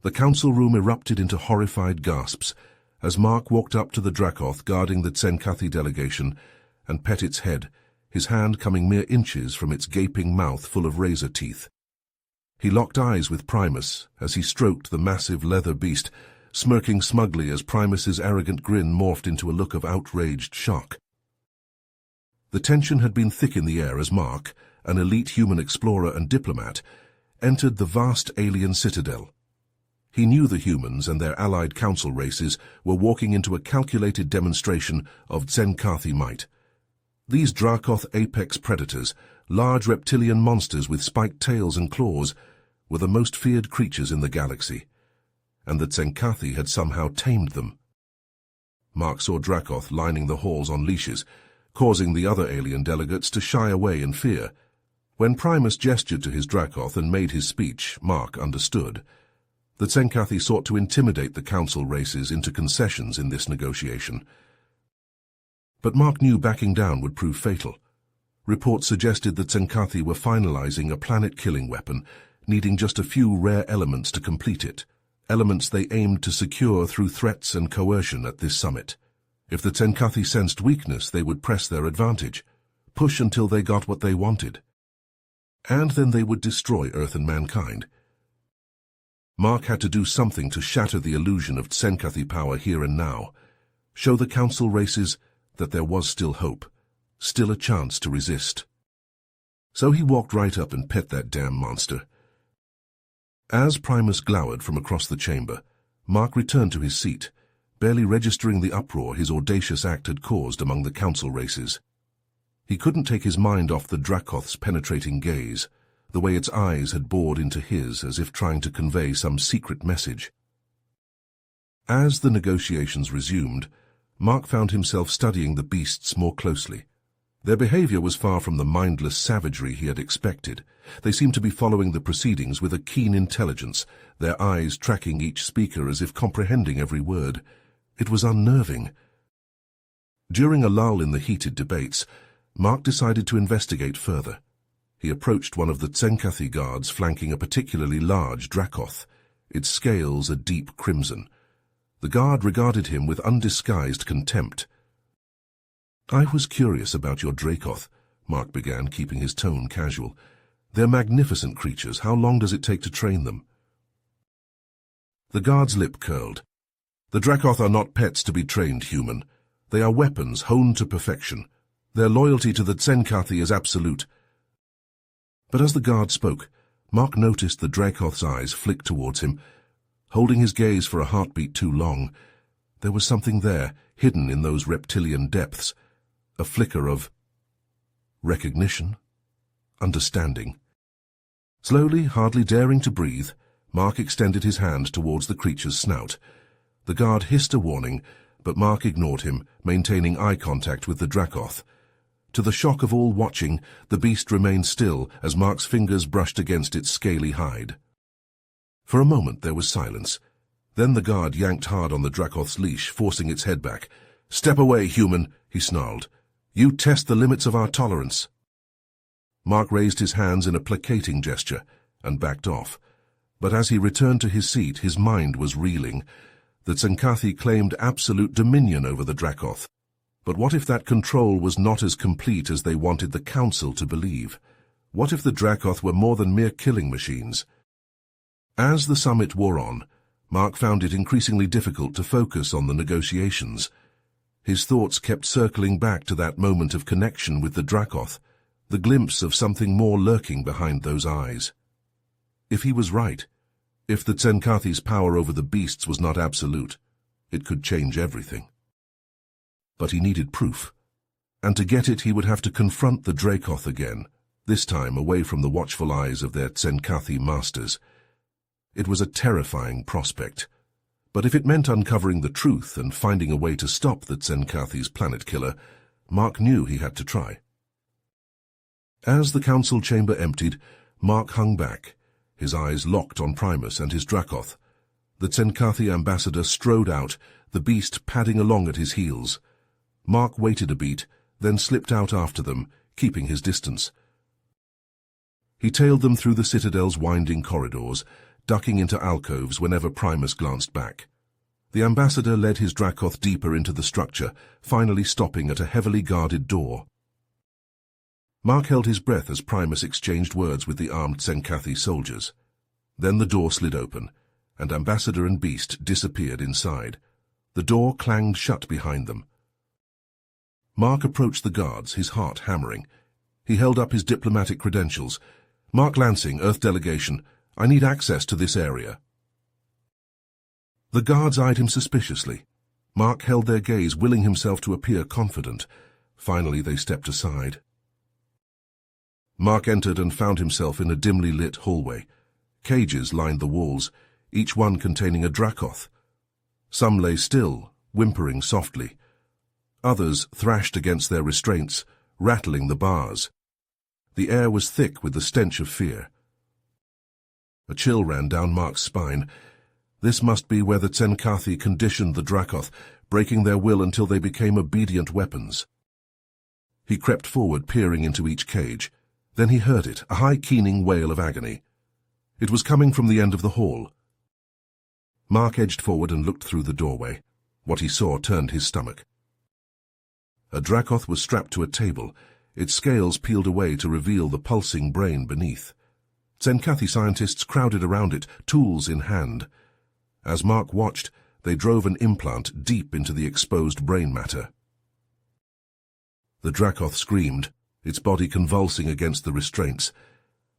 The council room erupted into horrified gasps as Mark walked up to the Dracoth guarding the Tsenkathi delegation and pet its head, his hand coming mere inches from its gaping mouth full of razor teeth. He locked eyes with Primus as he stroked the massive leather beast, smirking smugly as Primus's arrogant grin morphed into a look of outraged shock. The tension had been thick in the air as Mark, an elite human explorer and diplomat, entered the vast alien citadel. He knew the humans and their allied council races were walking into a calculated demonstration of Tsenkathi might. These Dracoth apex predators, large reptilian monsters with spiked tails and claws, were the most feared creatures in the galaxy, and the Tsenkathi had somehow tamed them. Mark saw Dracoth lining the halls on leashes, causing the other alien delegates to shy away in fear. When Primus gestured to his Dracoth and made his speech, Mark understood. The Tsenkathi sought to intimidate the council races into concessions in this negotiation. But Mark knew backing down would prove fatal. Reports suggested the Tsenkathi were finalizing a planet-killing weapon, needing just a few rare elements to complete it, elements they aimed to secure through threats and coercion at this summit. If the Tsenkathi sensed weakness, they would press their advantage, push until they got what they wanted. And then they would destroy Earth and mankind. Mark had to do something to shatter the illusion of Tsenkathi power here and now, show the council races that there was still hope, still a chance to resist. So he walked right up and pet that damn monster. As Primus glowered from across the chamber, Mark returned to his seat, barely registering the uproar his audacious act had caused among the council races. He couldn't take his mind off the Dracoth's penetrating gaze, the way its eyes had bored into his as if trying to convey some secret message. As the negotiations resumed, Mark found himself studying the beasts more closely. Their behavior was far from the mindless savagery he had expected. They seemed to be following the proceedings with a keen intelligence, their eyes tracking each speaker as if comprehending every word. It was unnerving. During a lull in the heated debates, Mark decided to investigate further. He approached one of the Tsenkathi guards flanking a particularly large Dracoth, its scales a deep crimson. The guard regarded him with undisguised contempt. "I was curious about your Dracoth," Mark began, keeping his tone casual. "They're magnificent creatures. How long does it take to train them?" The guard's lip curled. "The Dracoth are not pets to be trained, human. They are weapons honed to perfection. Their loyalty to the Tsenkathi is absolute." But as the guard spoke, Mark noticed the Dracoth's eyes flick towards him. Holding his gaze for a heartbeat too long, there was something there, hidden in those reptilian depths, a flicker of recognition, understanding. Slowly, hardly daring to breathe, Mark extended his hand towards the creature's snout. The guard hissed a warning, but Mark ignored him, maintaining eye contact with the Dracoth. To the shock of all watching, the beast remained still as Mark's fingers brushed against its scaly hide. For a moment there was silence. Then the guard yanked hard on the Dracoth's leash, forcing its head back. "Step away, human," he snarled. "You test the limits of our tolerance." Mark raised his hands in a placating gesture and backed off. But as he returned to his seat, his mind was reeling. The Tsenkathi claimed absolute dominion over the Dracoth. But what if that control was not as complete as they wanted the Council to believe? What if the Dracoth were more than mere killing machines? As the summit wore on, Mark found it increasingly difficult to focus on the negotiations. His thoughts kept circling back to that moment of connection with the Dracoth, the glimpse of something more lurking behind those eyes. If he was right, if the Tsenkathi's power over the beasts was not absolute, it could change everything. But he needed proof, and to get it he would have to confront the Dracoth again, this time away from the watchful eyes of their Tsenkathi masters. It was a terrifying prospect, but if it meant uncovering the truth and finding a way to stop the Tsenkathi's planet killer, Mark knew he had to try. As the council chamber emptied, Mark hung back, his eyes locked on Primus and his Dracoth. The Tsenkathi ambassador strode out, the beast padding along at his heels. Mark waited a beat, then slipped out after them, keeping his distance. He tailed them through the citadel's winding corridors, ducking into alcoves whenever Primus glanced back. The ambassador led his Dracoth deeper into the structure, finally stopping at a heavily guarded door. Mark held his breath as Primus exchanged words with the armed Tzenkathi soldiers. Then the door slid open, and ambassador and beast disappeared inside. The door clanged shut behind them. Mark approached the guards, his heart hammering. He held up his diplomatic credentials. "Mark Lansing, Earth Delegation. I need access to this area." The guards eyed him suspiciously. Mark held their gaze, willing himself to appear confident. Finally, they stepped aside. Mark entered and found himself in a dimly lit hallway. Cages lined the walls, each one containing a Dracoth. Some lay still, whimpering softly. Others thrashed against their restraints, rattling the bars. The air was thick with the stench of fear. A chill ran down Mark's spine. This must be where the Tzenkathi conditioned the Dracoth, breaking their will until they became obedient weapons. He crept forward, peering into each cage. Then he heard it, a high, keening wail of agony. It was coming from the end of the hall. Mark edged forward and looked through the doorway. What he saw turned his stomach. A Dracoth was strapped to a table, its scales peeled away to reveal the pulsing brain beneath. Tzenkathi scientists crowded around it, tools in hand. As Mark watched, they drove an implant deep into the exposed brain matter. The Dracoth screamed, its body convulsing against the restraints.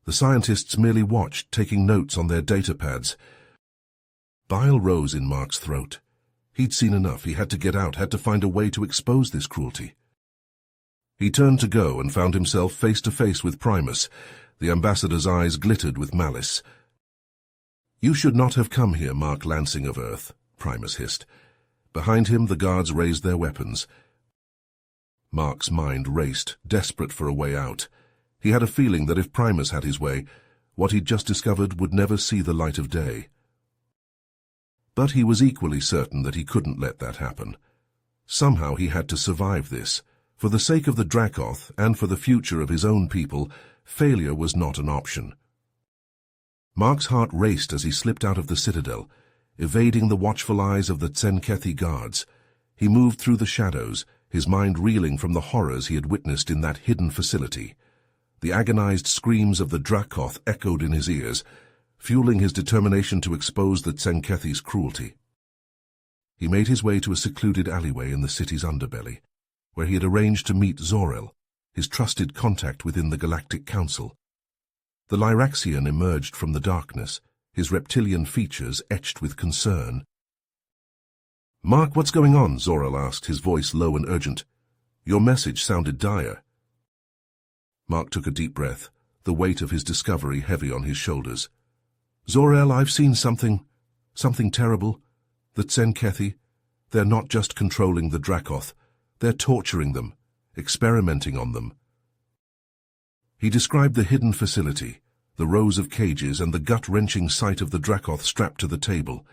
The scientists merely watched, taking notes on their data pads. Bile rose in Mark's throat. He'd seen enough. He had to get out, had to find a way to expose this cruelty. He turned to go and found himself face to face with Primus. The ambassador's eyes glittered with malice. "You should not have come here, Mark Lansing of Earth," Primus hissed. Behind him, the guards raised their weapons. Mark's mind raced, desperate for a way out. He had a feeling that if Primus had his way, what he'd just discovered would never see the light of day. But he was equally certain that he couldn't let that happen. Somehow he had to survive this. For the sake of the Dracoth and for the future of his own people, failure was not an option. Mark's heart raced as he slipped out of the citadel, evading the watchful eyes of the Tzenkathi guards. He moved through the shadows, his mind reeling from the horrors he had witnessed in that hidden facility. The agonized screams of the Dracoth echoed in his ears, fueling his determination to expose the Tzenkathi's cruelty. He made his way to a secluded alleyway in the city's underbelly, where he had arranged to meet Zor-El, his trusted contact within the Galactic Council. The Lyraxian emerged from the darkness, his reptilian features etched with concern. "Mark, what's going on?" Zor-El asked, his voice low and urgent. "Your message sounded dire." Mark took a deep breath, the weight of his discovery heavy on his shoulders. "Zor-El, I've seen something terrible. The Tzenkathi, they're not just controlling the Dracoth, they're torturing them, experimenting on them." He described the hidden facility, the rows of cages and the gut-wrenching sight of the Dracoth strapped to the table,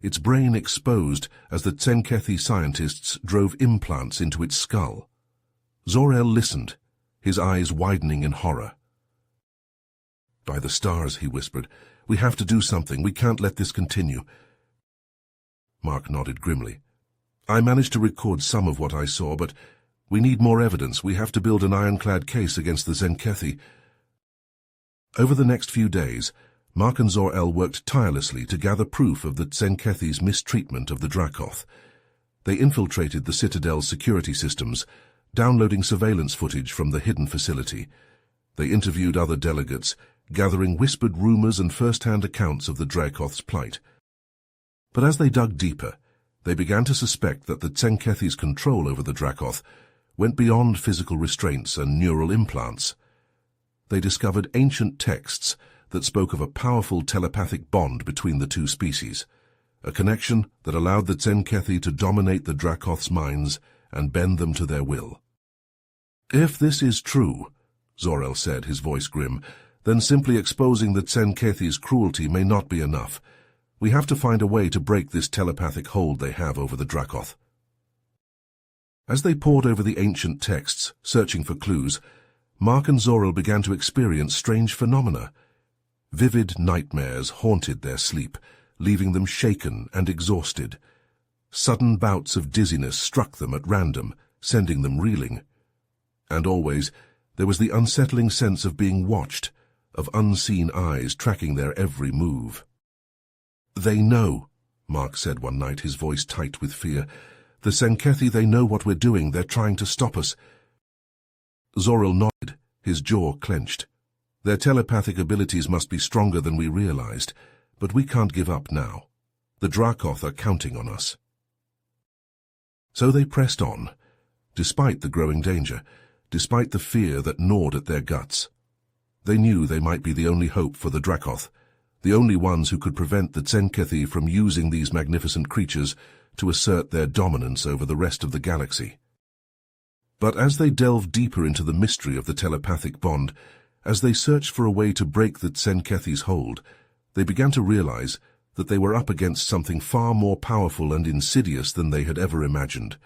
its brain exposed as the Tzenkathi scientists drove implants into its skull. Zor-El listened, his eyes widening in horror. "By the stars," he whispered, "we have to do something. We can't let this continue." Mark nodded grimly. "I managed to record some of what I saw, but we need more evidence. We have to build an ironclad case against the Tzenkathi." Over the next few days, Mark and Zor-El worked tirelessly to gather proof of the Tzenkathi's mistreatment of the Dracoth. They infiltrated the Citadel's security systems, downloading surveillance footage from the hidden facility. They interviewed other delegates, gathering whispered rumors and first-hand accounts of the Dracoth's plight. But as they dug deeper, they began to suspect that the Tzenkathi's control over the Dracoth went beyond physical restraints and neural implants. They discovered ancient texts that spoke of a powerful telepathic bond between the two species, a connection that allowed the Tzenkathi to dominate the Dracoth's minds and bend them to their will. "If this is true," Zor-El said, his voice grim, "then simply exposing the Tzenkathi's cruelty may not be enough. We have to find a way to break this telepathic hold they have over the Dracoth." As they pored over the ancient texts, searching for clues, Mark and Zor-El began to experience strange phenomena. Vivid nightmares haunted their sleep, leaving them shaken and exhausted. Sudden bouts of dizziness struck them at random, sending them reeling. And always, there was the unsettling sense of being watched, of unseen eyes tracking their every move. "They know," Mark said one night, his voice tight with fear. "The Tzenkethi, they know what we're doing. They're trying to stop us." Zor-El nodded, his jaw clenched. "Their telepathic abilities must be stronger than we realized, but we can't give up now. The Dracoth are counting on us." So they pressed on, despite the growing danger, despite the fear that gnawed at their guts. They knew they might be the only hope for the Dracoth, the only ones who could prevent the Tzenkethi from using these magnificent creatures to assert their dominance over the rest of the galaxy. But as they delved deeper into the mystery of the telepathic bond, as they searched for a way to break the Tzenkethi's hold, they began to realize that they were up against something far more powerful and insidious than they had ever imagined.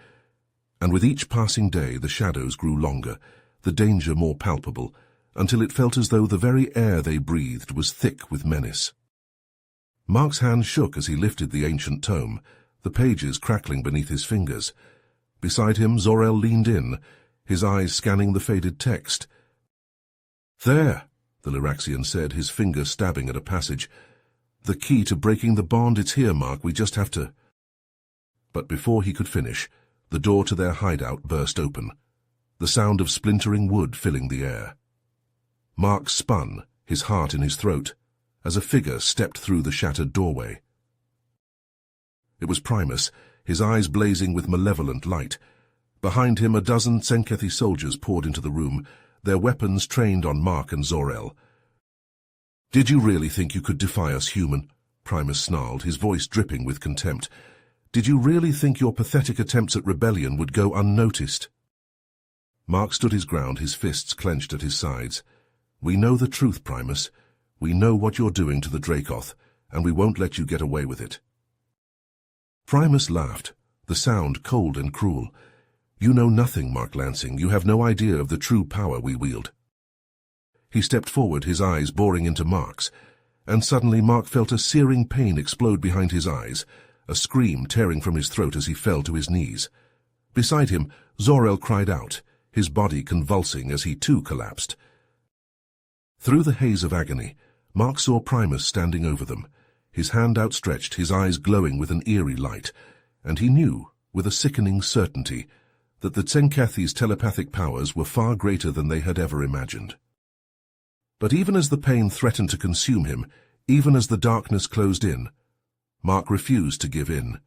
And with each passing day, the shadows grew longer, the danger more palpable, until it felt as though the very air they breathed was thick with menace. Mark's hand shook as he lifted the ancient tome, the pages crackling beneath his fingers. Beside him, Zor-El leaned in, his eyes scanning the faded text. "There," the Lyraxian said, his finger stabbing at a passage. "The key to breaking the bond, it's here, Mark, we just have to—" But before he could finish, the door to their hideout burst open, the sound of splintering wood filling the air. Mark spun, his heart in his throat, as a figure stepped through the shattered doorway. It was Primus, his eyes blazing with malevolent light. Behind him, a dozen Tzenkethi soldiers poured into the room, their weapons trained on Mark and Zor-El. "Did you really think you could defy us, human?" Primus snarled, his voice dripping with contempt. "Did you really think your pathetic attempts at rebellion would go unnoticed?" Mark stood his ground, his fists clenched at his sides. "We know the truth, Primus. We know what you're doing to the Dracoth, and we won't let you get away with it." Primus laughed, the sound cold and cruel. "You know nothing, Mark Lansing. You have no idea of the true power we wield." He stepped forward, his eyes boring into Mark's, and suddenly Mark felt a searing pain explode behind his eyes, a scream tearing from his throat as he fell to his knees. Beside him, Zor-El cried out, his body convulsing as he too collapsed. Through the haze of agony, Mark saw Primus standing over them, his hand outstretched, his eyes glowing with an eerie light, and he knew, with a sickening certainty, that the Tzenkethi's telepathic powers were far greater than they had ever imagined. But even as the pain threatened to consume him, even as the darkness closed in, Mark refused to give in.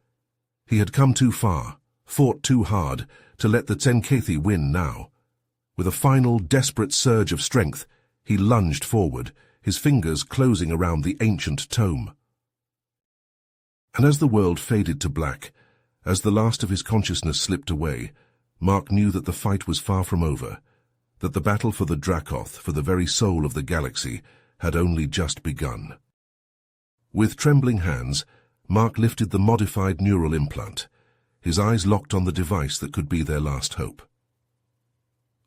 He had come too far, fought too hard, to let the Tzenkethi win now. With a final, desperate surge of strength, he lunged forward, his fingers closing around the ancient tome. And as the world faded to black, as the last of his consciousness slipped away, Mark knew that the fight was far from over, that the battle for the Dracoth, for the very soul of the galaxy, had only just begun. With trembling hands, Mark lifted the modified neural implant, his eyes locked on the device that could be their last hope.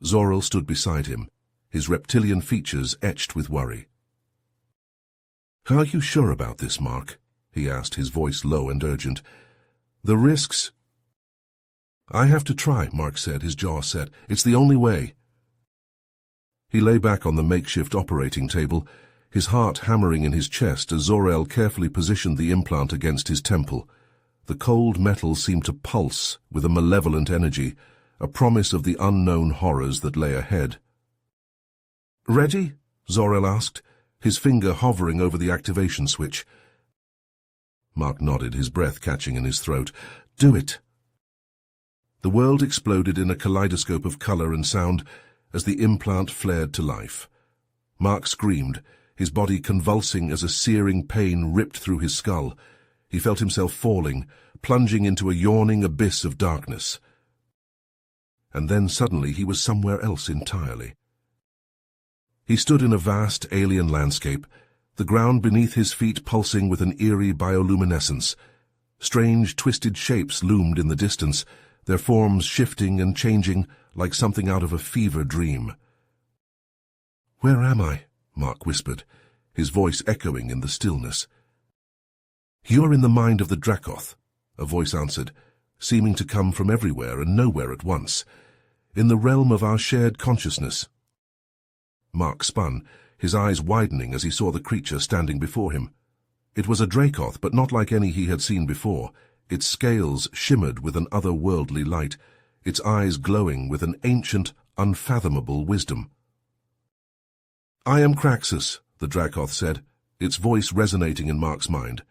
Zor-El stood beside him, his reptilian features etched with worry. "Are you sure about this, Mark?" he asked, his voice low and urgent. "The risks—" "I have to try," Mark said, his jaw set. "It's the only way." He lay back on the makeshift operating table, his heart hammering in his chest as Zor-El carefully positioned the implant against his temple. The cold metal seemed to pulse with a malevolent energy, a promise of the unknown horrors that lay ahead. "Ready?" Zor-El asked, his finger hovering over the activation switch. Mark nodded, his breath catching in his throat. "Do it." The world exploded in a kaleidoscope of color and sound as the implant flared to life. Mark screamed, his body convulsing as a searing pain ripped through his skull. He felt himself falling, plunging into a yawning abyss of darkness. And then suddenly he was somewhere else entirely. He stood in a vast alien landscape, the ground beneath his feet pulsing with an eerie bioluminescence. Strange, twisted shapes loomed in the distance, their forms shifting and changing like something out of a fever dream. "Where am I?" Mark whispered, his voice echoing in the stillness. "You are in the mind of the Dracoth," a voice answered, seeming to come from everywhere and nowhere at once. "In the realm of our shared consciousness." Mark spun, his eyes widening as he saw the creature standing before him. It was a Dracoth, but not like any he had seen before. Its scales shimmered with an otherworldly light, its eyes glowing with an ancient, unfathomable wisdom. "I am Craxus," the Dracoth said, its voice resonating in Mark's mind.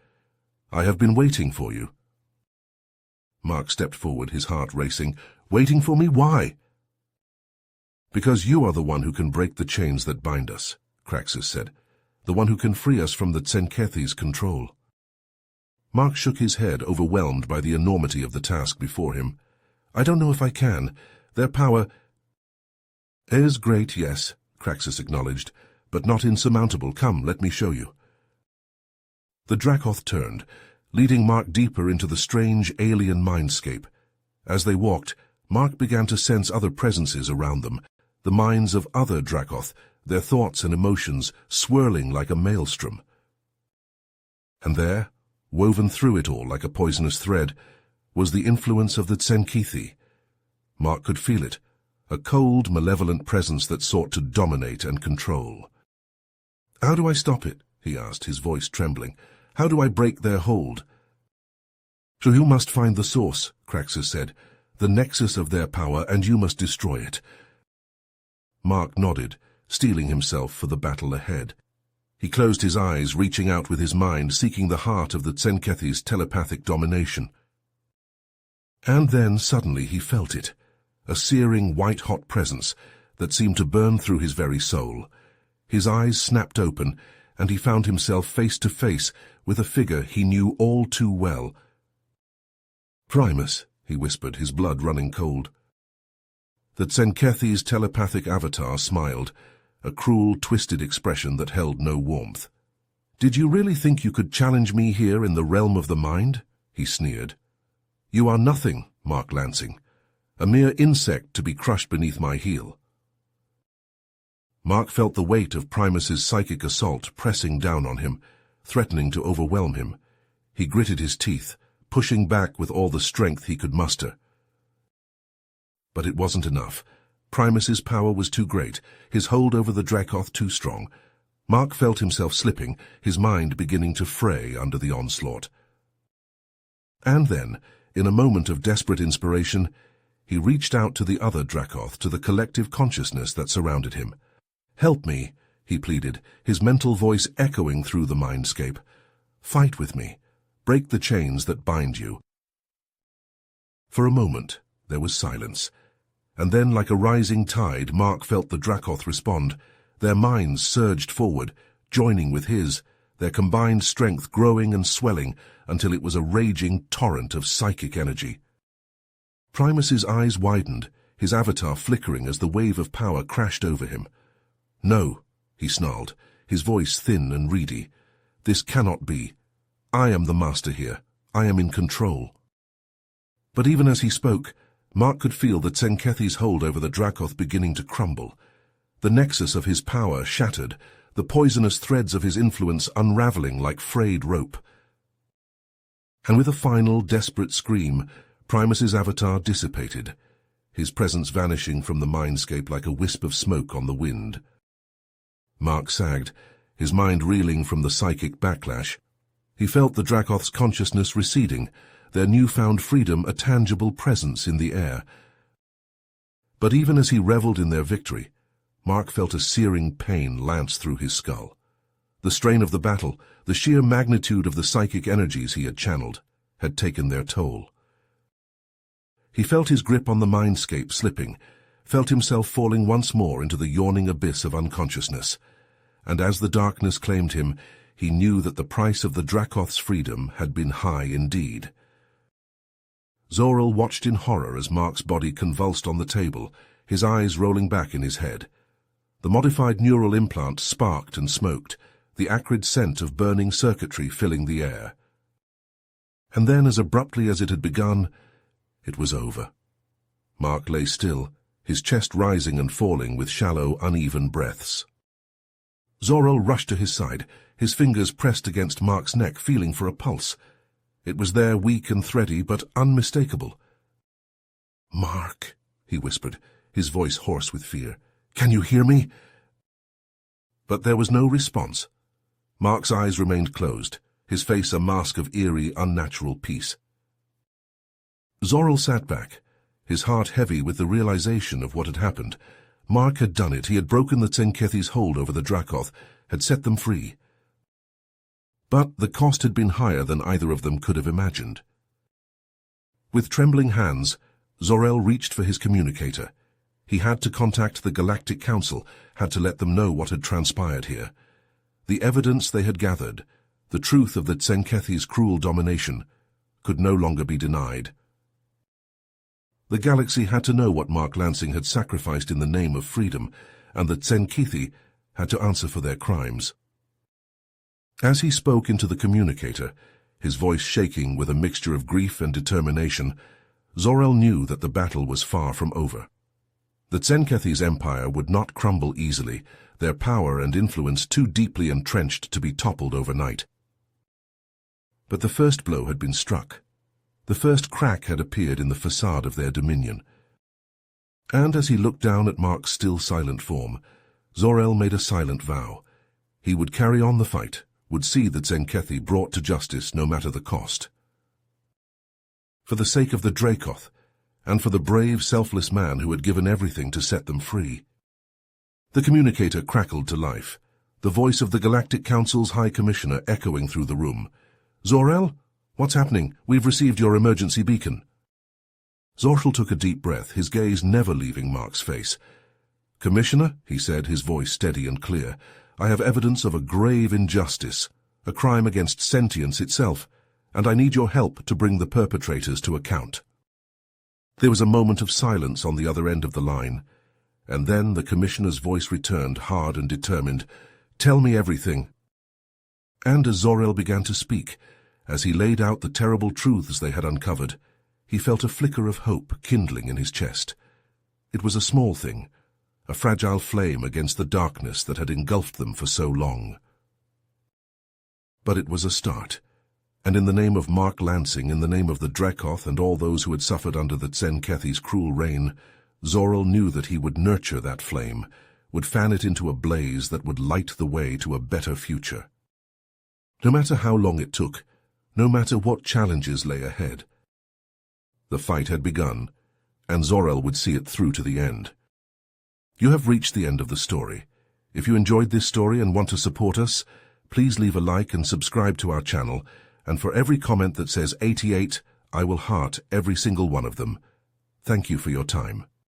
"I have been waiting for you." Mark stepped forward, his heart racing. "Waiting for me? Why?" "Because you are the one who can break the chains that bind us," Craxus said. "The one who can free us from the Tsenkethi's control." Mark shook his head, overwhelmed by the enormity of the task before him. "I don't know if I can. Their power is great, yes," Craxus acknowledged, "but not insurmountable. Come, let me show you." The Dracoth turned, leading Mark deeper into the strange alien mindscape. As they walked, Mark began to sense other presences around them, the minds of other Dracoth, their thoughts and emotions swirling like a maelstrom. And there, woven through it all like a poisonous thread, was the influence of the Tsenkethi. Mark could feel it, a cold, malevolent presence that sought to dominate and control. "How do I stop it?" he asked, his voice trembling. "How do I break their hold?" "So you must find the source," Craxus said, "the nexus of their power, and you must destroy it." Mark nodded, steeling himself for the battle ahead. He closed his eyes, reaching out with his mind, seeking the heart of the Tsenkethi's telepathic domination. And then, suddenly, he felt it, a searing, white-hot presence that seemed to burn through his very soul. His eyes snapped open, and he found himself face to face with a figure he knew all too well. "Primus," he whispered, his blood running cold. The Tsenkethi's telepathic avatar smiled, a cruel, twisted expression that held no warmth. "Did you really think you could challenge me here in the realm of the mind?" he sneered. "You are nothing, Mark Lansing, a mere insect to be crushed beneath my heel." Mark felt the weight of Primus's psychic assault pressing down on him, threatening to overwhelm him. He gritted his teeth, pushing back with all the strength he could muster. But it wasn't enough. Primus's power was too great, his hold over the Dracoth too strong. Mark felt himself slipping, his mind beginning to fray under the onslaught. And then, in a moment of desperate inspiration, he reached out to the other Dracoth, to the collective consciousness that surrounded him. "Help me," he pleaded, his mental voice echoing through the mindscape. "Fight with me. Break the chains that bind you." For a moment, there was silence. And then, like a rising tide, Mark felt the Dracoth respond. Their minds surged forward, joining with his, their combined strength growing and swelling until it was a raging torrent of psychic energy. Primus's eyes widened, his avatar flickering as the wave of power crashed over him. "No," he snarled, his voice thin and reedy. "This cannot be. I am the master here. I am in control." But even as he spoke, Mark could feel the Tsenkethi's hold over the Dracoth beginning to crumble. The nexus of his power shattered, the poisonous threads of his influence unraveling like frayed rope. And with a final, desperate scream, Primus's avatar dissipated, his presence vanishing from the mindscape like a wisp of smoke on the wind. Mark sagged, his mind reeling from the psychic backlash. He felt the Dracoth's consciousness receding, their newfound freedom a tangible presence in the air. But even as he reveled in their victory, Mark felt a searing pain lance through his skull. The strain of the battle, the sheer magnitude of the psychic energies he had channeled, had taken their toll. He felt his grip on the mindscape slipping, felt himself falling once more into the yawning abyss of unconsciousness, and as the darkness claimed him, he knew that the price of the Dracoth's freedom had been high indeed. Zoril watched in horror as Mark's body convulsed on the table, his eyes rolling back in his head. The modified neural implant sparked and smoked, the acrid scent of burning circuitry filling the air. And then, as abruptly as it had begun, it was over. Mark lay still, his chest rising and falling with shallow, uneven breaths. Zor-El rushed to his side, his fingers pressed against Mark's neck, feeling for a pulse. It was there, weak and thready, but unmistakable. "Mark," he whispered, his voice hoarse with fear. "Can you hear me?" But there was no response. Mark's eyes remained closed, his face a mask of eerie, unnatural peace. Zor-El sat back, his heart heavy with the realization of what had happened. Mark had done it. He had broken the Tsenkethi's hold over the Dracoth, had set them free. But the cost had been higher than either of them could have imagined. With trembling hands, Zor-El reached for his communicator. He had to contact the Galactic Council, had to let them know what had transpired here. The evidence they had gathered, the truth of the Tsenkethi's cruel domination, could no longer be denied. The galaxy had to know what Mark Lansing had sacrificed in the name of freedom, and the Tsenkethi had to answer for their crimes. As he spoke into the communicator, his voice shaking with a mixture of grief and determination, Zor-El knew that the battle was far from over. The Tsenkethi's empire would not crumble easily, their power and influence too deeply entrenched to be toppled overnight. But the first blow had been struck. The first crack had appeared in the facade of their dominion. And as he looked down at Mark's still silent form, Zor-El made a silent vow. He would carry on the fight, would see the Tsenkethi brought to justice no matter the cost. For the sake of the Dracoth, and for the brave, selfless man who had given everything to set them free. The communicator crackled to life, the voice of the Galactic Council's High Commissioner echoing through the room. "Zor-El? What's happening? We've received your emergency beacon." Zor-El took a deep breath, his gaze never leaving Mark's face. "Commissioner," he said, his voice steady and clear, "I have evidence of a grave injustice, a crime against sentience itself, and I need your help to bring the perpetrators to account." There was a moment of silence on the other end of the line, and then the Commissioner's voice returned, hard and determined. "Tell me everything." And as Zor-El began to speak, as he laid out the terrible truths they had uncovered, he felt a flicker of hope kindling in his chest. It was a small thing, a fragile flame against the darkness that had engulfed them for so long. But it was a start, and in the name of Mark Lansing, in the name of the Dracoth and all those who had suffered under the Tsenkethi's cruel reign, Zor-El knew that he would nurture that flame, would fan it into a blaze that would light the way to a better future. No matter how long it took, no matter what challenges lay ahead. The fight had begun, and Zor-El would see it through to the end. You have reached the end of the story. If you enjoyed this story and want to support us, please leave a like and subscribe to our channel, and for every comment that says 88, I will heart every single one of them. Thank you for your time.